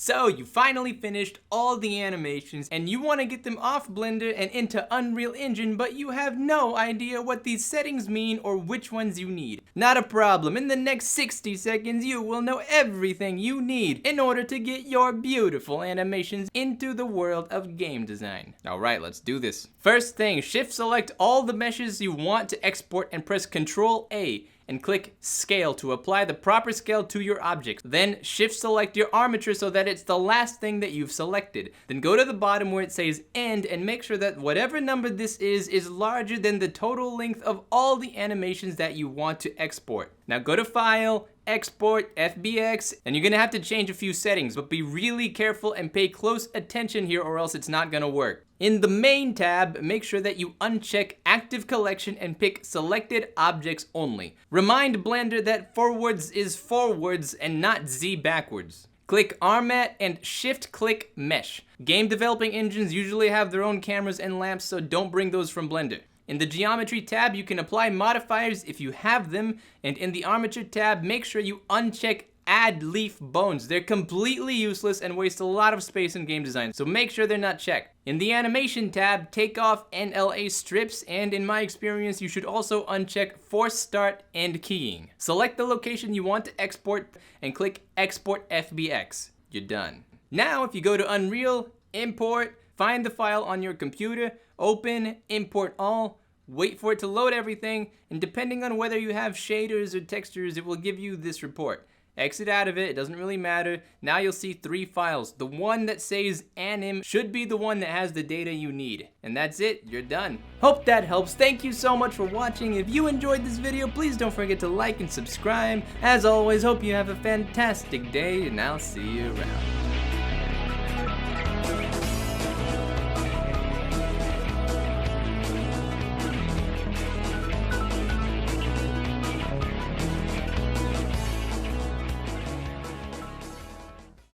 So you finally finished all the animations and you want to get them off Blender and into Unreal Engine, but you have no idea what these settings mean or which ones you need. Not a problem. In the next 60 seconds, you will know everything you need in order to get your beautiful animations into the world of game design. All right, let's do this. First thing, shift select all the meshes you want to export and press Ctrl A and click Scale to apply the proper scale to your objects. Then shift select your armature so that it's the last thing that you've selected. Then go to the bottom where it says End and make sure that whatever number this is larger than the total length of all the animations that you want to export. Now go to File, Export, FBX, and you're gonna have to change a few settings, but be really careful and pay close attention here or else it's not gonna work. In the Main tab, make sure that you uncheck Active Collection and pick Selected Objects Only. Remind Blender that forwards is forwards and not Z backwards. Click Armat and shift-click Mesh. Game developing engines usually have their own cameras and lamps, so don't bring those from Blender. In the Geometry tab, you can apply modifiers if you have them, and in the Armature tab, make sure you uncheck Add Leaf Bones. They're completely useless and waste a lot of space in game design, so make sure they're not checked. In the Animation tab, take off NLA strips, and in my experience, you should also uncheck Force Start and Keying. Select the location you want to export and click Export FBX. You're done. Now, if you go to Unreal, Import, find the file on your computer, open, import all, wait for it to load everything, and depending on whether you have shaders or textures, it will give you this report. Exit out of it doesn't really matter. Now you'll see 3 files. The one that says anim should be the one that has the data you need. And that's it, you're done. Hope that helps. Thank you so much for watching. If you enjoyed this video, please don't forget to like and subscribe. As always, hope you have a fantastic day, and I'll see you around.